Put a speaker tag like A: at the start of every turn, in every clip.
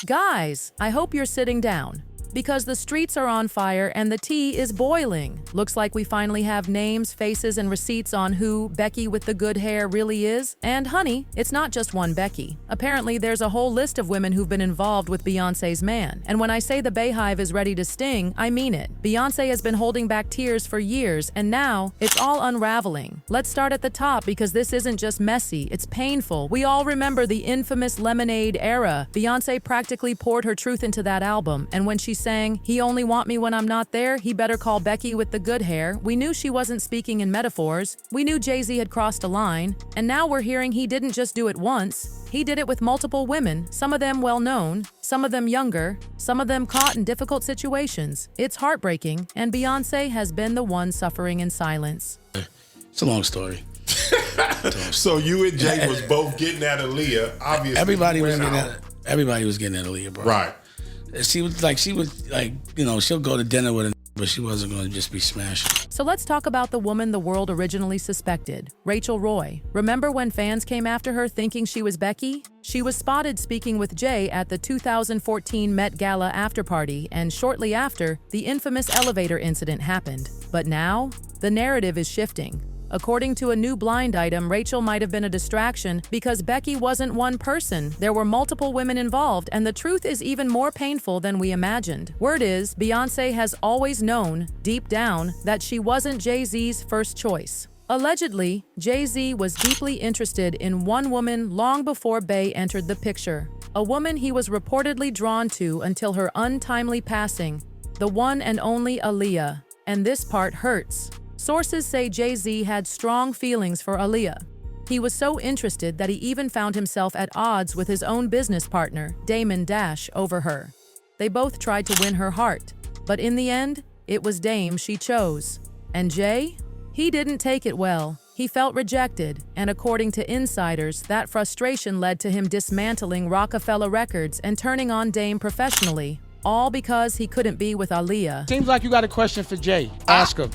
A: Guys, I hope you're sitting down, because the streets are on fire and the tea is boiling. Looks like we finally have names, faces, and receipts on who Becky with the good hair really is. And honey, it's not just one Becky. Apparently, there's a whole list of women who've been involved with Beyonce's man. And when I say the Bayhive is ready to sting, I mean it. Beyonce has been holding back tears for years, and now it's all unraveling. Let's start at the top, because this isn't just messy, it's painful. We all remember the infamous Lemonade era. Beyonce practically poured her truth into that album, and when she sang, "He only want me when I'm not there, he better call Becky with the good hair," we knew she wasn't speaking in metaphors. We knew Jay-Z had crossed a line, and now we're hearing he didn't just do it once. He did it with multiple women, some of them well-known, some of them younger, some of them caught in difficult situations. It's heartbreaking, and Beyonce has been the one suffering in silence.
B: It's a long story.
C: So you and Jay was both getting at Aaliyah, obviously.
B: Everybody was getting at Aaliyah, bro.
C: Right.
B: She was like, she'll go to dinner with but she wasn't going to just be smashing.
A: So let's talk about the woman the world originally suspected, Rachel Roy. Remember when fans came after her thinking she was Becky? She was spotted speaking with Jay at the 2014 Met Gala afterparty, and shortly after, the infamous elevator incident happened. But now, the narrative is shifting. According to a new blind item, Rachel might have been a distraction because Becky wasn't one person. There were multiple women involved, and the truth is even more painful than we imagined. Word is, Beyonce has always known, deep down, that she wasn't Jay-Z's first choice. Allegedly, Jay-Z was deeply interested in one woman long before Bey entered the picture. A woman he was reportedly drawn to until her untimely passing, the one and only Aaliyah. And this part hurts. Sources say Jay-Z had strong feelings for Aaliyah. He was so interested that he even found himself at odds with his own business partner, Damon Dash, over her. They both tried to win her heart, but in the end, it was Dame she chose. And Jay? He didn't take it well. He felt rejected, and according to insiders, that frustration led to him dismantling Rockefeller Records and turning on Dame professionally, all because he couldn't be with Aaliyah.
D: Seems like you got a question for Jay. Ask him.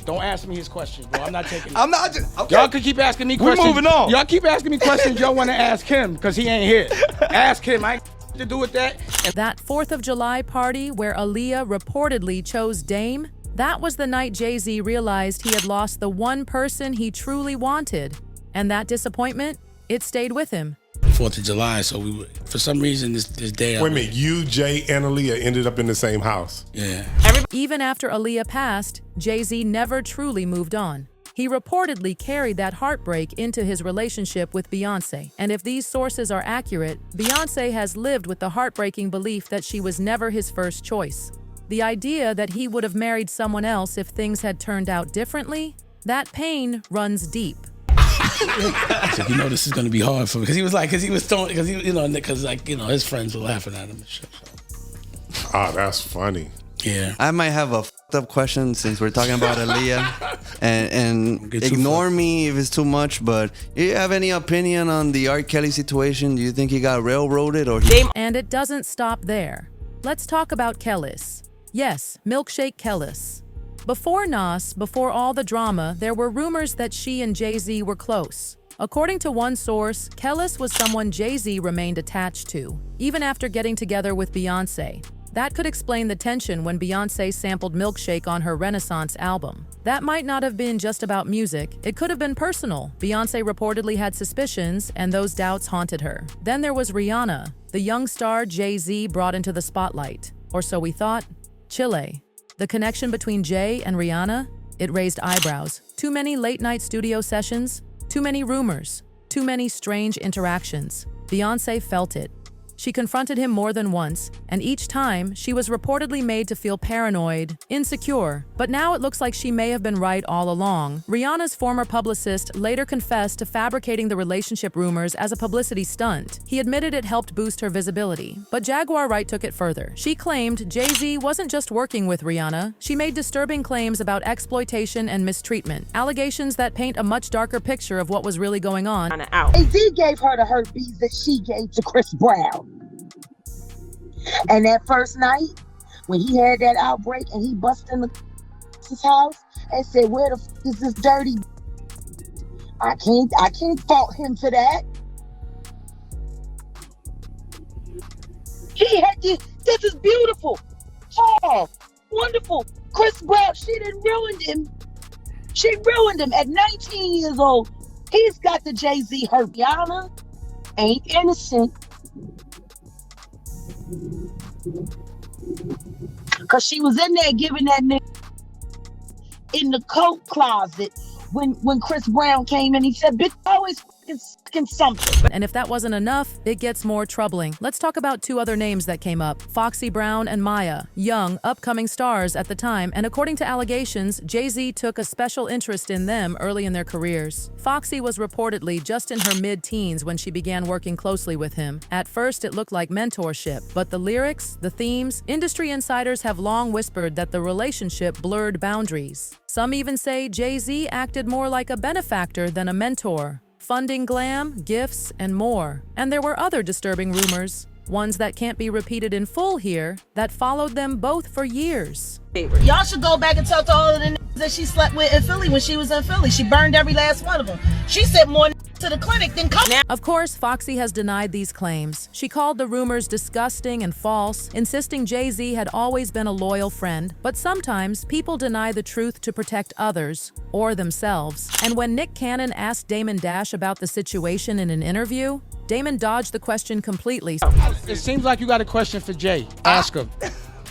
D: Don't ask me his questions, bro. I'm not taking it.
E: I'm not just, okay.
D: Y'all could keep asking me questions.
E: We're moving on.
D: Y'all keep asking me questions y'all want to ask him, because he ain't here. Ask him. I ain't to do with that.
A: That 4th of July party where Aaliyah reportedly chose Dame, that was the night Jay-Z realized he had lost the one person he truly wanted. And that disappointment, it stayed with him.
B: 4th of July, so we were, for some reason this day.
C: Wait a minute, you, Jay, and Aaliyah ended up in the same house.
B: Yeah.
A: Even after Aaliyah passed, Jay-Z never truly moved on. He reportedly carried that heartbreak into his relationship with Beyonce. And if these sources are accurate, Beyonce has lived with the heartbreaking belief that she was never his first choice. The idea that he would have married someone else if things had turned out differently, that pain runs deep.
B: So, this is going to be hard for me. Because his friends were laughing at him and shit.
C: Ah, that's funny.
B: Yeah.
E: I might have a f***ed up question since we're talking about Aaliyah. and ignore me if it's too much, but do you have any opinion on the R. Kelly situation? Do you think he got railroaded or he...
A: And it doesn't stop there. Let's talk about Kellis. Yes, Milkshake Kellis. Before Nas, before all the drama, there were rumors that she and Jay-Z were close. According to one source, Kellis was someone Jay-Z remained attached to, even after getting together with Beyonce. That could explain the tension when Beyonce sampled Milkshake on her Renaissance album. That might not have been just about music, it could have been personal. Beyonce reportedly had suspicions, and those doubts haunted her. Then there was Rihanna, the young star Jay-Z brought into the spotlight. Or so we thought. Chile. The connection between Jay and Rihanna? It raised eyebrows. Too many late-night studio sessions? Too many rumors? Too many strange interactions? Beyonce felt it. She confronted him more than once, and each time, she was reportedly made to feel paranoid, insecure. But now it looks like she may have been right all along. Rihanna's former publicist later confessed to fabricating the relationship rumors as a publicity stunt. He admitted it helped boost her visibility. But Jaguar Wright took it further. She claimed Jay-Z wasn't just working with Rihanna. She made disturbing claims about exploitation and mistreatment, allegations that paint a much darker picture of what was really going on.
F: Jay-Z gave her the herpes that she gave to Chris Brown. And that first night, when he had that outbreak and he busted in his house and said, "Where the f is this dirty?" I can't fault him for that. This is beautiful. Oh, wonderful. Chris Brown, she done ruined him. She ruined him at 19 years old. He's got the Jay-Z hurt. Rihanna ain't innocent. Because she was in there giving that nigga in the coat closet when Chris Brown came in. He said, bitch, always fucking something.
A: And if that wasn't enough, it gets more troubling. Let's talk about two other names that came up: Foxy Brown and Maya, young, upcoming stars at the time, and according to allegations, Jay-Z took a special interest in them early in their careers. Foxy was reportedly just in her mid-teens when she began working closely with him. At first, it looked like mentorship, but the lyrics, the themes, industry insiders have long whispered that the relationship blurred boundaries. Some even say Jay-Z acted more like a benefactor than a mentor, funding glam, gifts, and more. And there were other disturbing rumors, ones that can't be repeated in full here, that followed them both for years.
G: Y'all should go back and talk to all of the niggas that she slept with in Philly when she was in Philly. She burned every last one of them. She sent more to the clinic than come.
A: Of course, Foxy has denied these claims. She called the rumors disgusting and false, insisting Jay-Z had always been a loyal friend. But sometimes people deny the truth to protect others or themselves. And when Nick Cannon asked Damon Dash about the situation in an interview, Damon dodged the question completely.
D: It seems like you got a question for Jay. Ask him.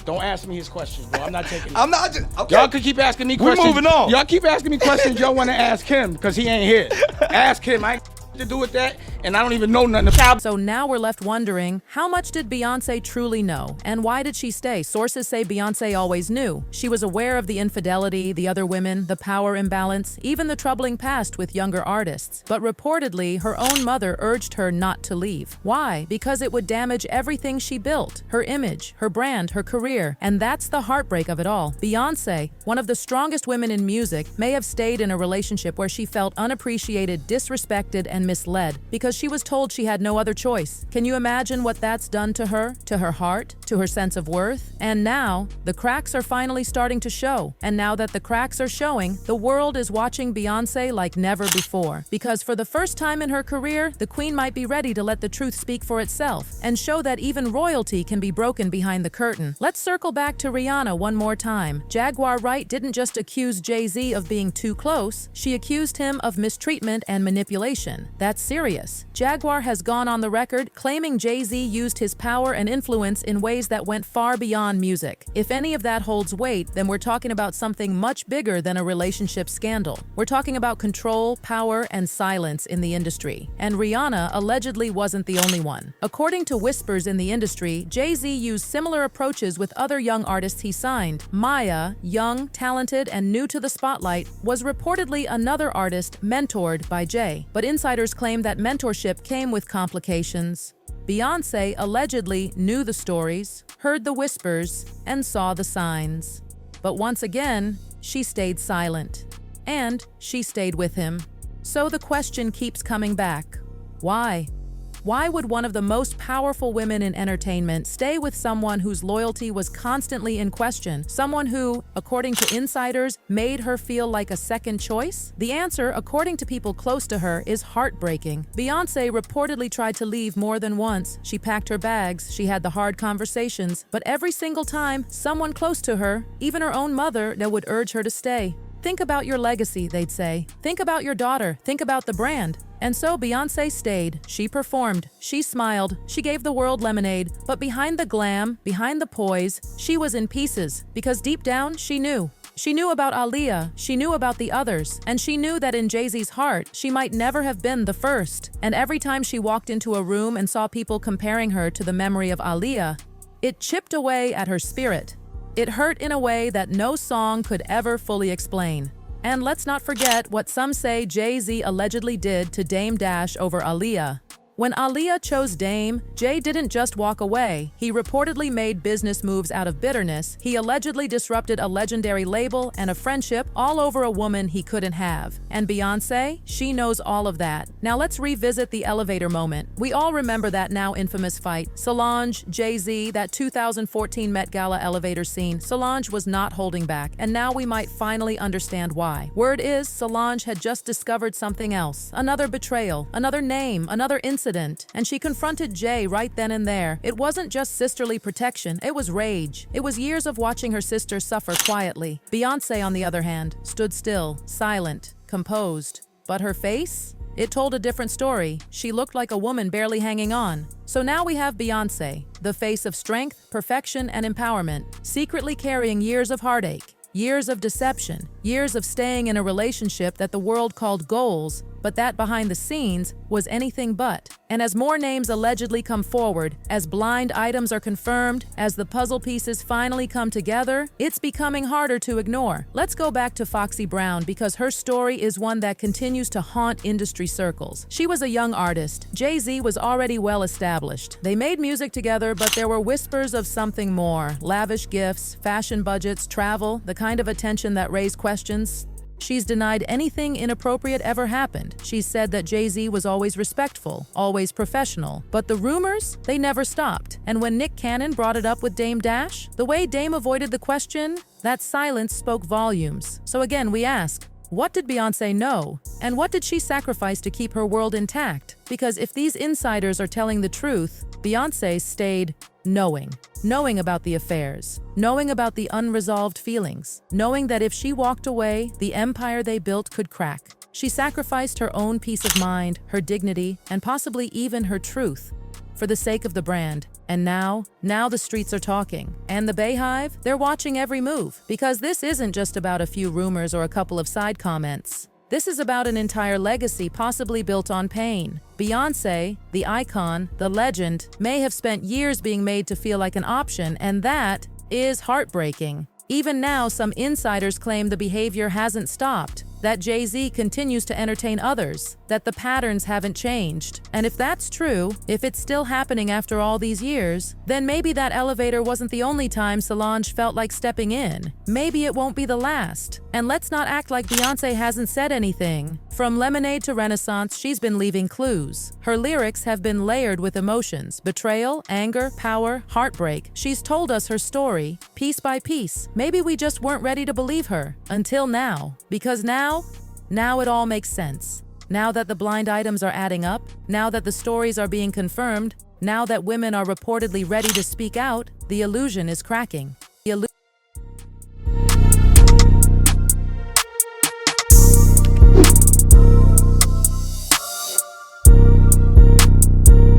D: Don't ask me his questions, bro. I'm not taking it.
E: I'm not just, okay.
D: Y'all could keep asking me questions.
E: We're moving on.
D: Y'all keep asking me questions y'all want to ask him because he ain't here. Ask him. I ain't to do with that, and I don't even know nothing about.
A: So now we're left wondering, how much did Beyonce truly know? And why did she stay? Sources say Beyonce always knew. She was aware of the infidelity, the other women, the power imbalance, even the troubling past with younger artists. But reportedly, her own mother urged her not to leave. Why? Because it would damage everything she built, her image, her brand, her career. And that's the heartbreak of it all. Beyonce, one of the strongest women in music, may have stayed in a relationship where she felt unappreciated, disrespected, and misled because she was told she had no other choice. Can you imagine what that's done to her heart, to her sense of worth? And now, the cracks are finally starting to show. And now that the cracks are showing, the world is watching Beyonce like never before. Because for the first time in her career, the queen might be ready to let the truth speak for itself and show that even royalty can be broken behind the curtain. Let's circle back to Rihanna one more time. Jaguar Wright didn't just accuse Jay-Z of being too close, she accused him of mistreatment and manipulation. That's serious. Jaguar has gone on the record claiming Jay-Z used his power and influence in ways that went far beyond music. If any of that holds weight, then we're talking about something much bigger than a relationship scandal. We're talking about control, power, and silence in the industry. And Rihanna allegedly wasn't the only one. According to whispers in the industry, Jay-Z used similar approaches with other young artists he signed. Maya, young, talented, and new to the spotlight, was reportedly another artist mentored by Jay. But insiders claim that mentorship came with complications. Beyonce allegedly knew the stories, heard the whispers, and saw the signs. But once again, she stayed silent. And she stayed with him. So the question keeps coming back. Why? Why would one of the most powerful women in entertainment stay with someone whose loyalty was constantly in question? Someone who, according to insiders, made her feel like a second choice? The answer, according to people close to her, is heartbreaking. Beyonce reportedly tried to leave more than once. She packed her bags, she had the hard conversations, but every single time, someone close to her, even her own mother, that would urge her to stay. Think about your legacy, they'd say. Think about your daughter. Think about the brand. And so Beyonce stayed. She performed. She smiled. She gave the world lemonade. But behind the glam, behind the poise, she was in pieces. Because deep down, she knew. She knew about Aaliyah. She knew about the others. And she knew that in Jay-Z's heart, she might never have been the first. And every time she walked into a room and saw people comparing her to the memory of Aaliyah, it chipped away at her spirit. It hurt in a way that no song could ever fully explain. And let's not forget what some say Jay-Z allegedly did to Dame Dash over Aaliyah. When Aaliyah chose Dame, Jay didn't just walk away. He reportedly made business moves out of bitterness. He allegedly disrupted a legendary label and a friendship all over a woman he couldn't have. And Beyonce, she knows all of that. Now let's revisit the elevator moment. We all remember that now infamous fight. Solange, Jay-Z, that 2014 Met Gala elevator scene. Solange was not holding back, and now we might finally understand why. Word is, Solange had just discovered something else. Another betrayal, another name, another incident precedent, and she confronted Jay right then and there. It wasn't just sisterly protection, it was rage. It was years of watching her sister suffer quietly. Beyonce, on the other hand, stood still, silent, composed. But her face? It told a different story. She looked like a woman barely hanging on. So now we have Beyonce, the face of strength, perfection, and empowerment, secretly carrying years of heartache, years of deception, years of staying in a relationship that the world called goals, but that behind the scenes was anything but. And as more names allegedly come forward, as blind items are confirmed, as the puzzle pieces finally come together, it's becoming harder to ignore. Let's go back to Foxy Brown because her story is one that continues to haunt industry circles. She was a young artist. Jay-Z was already well established. They made music together, but there were whispers of something more. Lavish gifts, fashion budgets, travel, the kind of attention that raised questions. She's denied anything inappropriate ever happened. She's said that Jay-Z was always respectful, always professional. But the rumors, they never stopped. And when Nick Cannon brought it up with Dame Dash, the way Dame avoided the question, that silence spoke volumes. So again, we ask, what did Beyonce know? And what did she sacrifice to keep her world intact? Because if these insiders are telling the truth, Beyonce stayed knowing about the affairs, knowing about the unresolved feelings, knowing that if she walked away, the empire they built could crack. She sacrificed her own peace of mind, her dignity, and possibly even her truth for the sake of the brand. And now the streets are talking. And the Bayhive, they're watching every move. Because this isn't just about a few rumors or a couple of side comments. This is about an entire legacy possibly built on pain. Beyonce, the icon, the legend, may have spent years being made to feel like an option, and that is heartbreaking. Even now, some insiders claim the behavior hasn't stopped, that Jay-Z continues to entertain others, that the patterns haven't changed. And if that's true, if it's still happening after all these years, then maybe that elevator wasn't the only time Solange felt like stepping in. Maybe it won't be the last. And let's not act like Beyonce hasn't said anything. From Lemonade to Renaissance, she's been leaving clues. Her lyrics have been layered with emotions, betrayal, anger, power, heartbreak. She's told us her story, piece by piece. Maybe we just weren't ready to believe her, until now. Because now it all makes sense. Now that the blind items are adding up, now that the stories are being confirmed, now that women are reportedly ready to speak out, the illusion is cracking.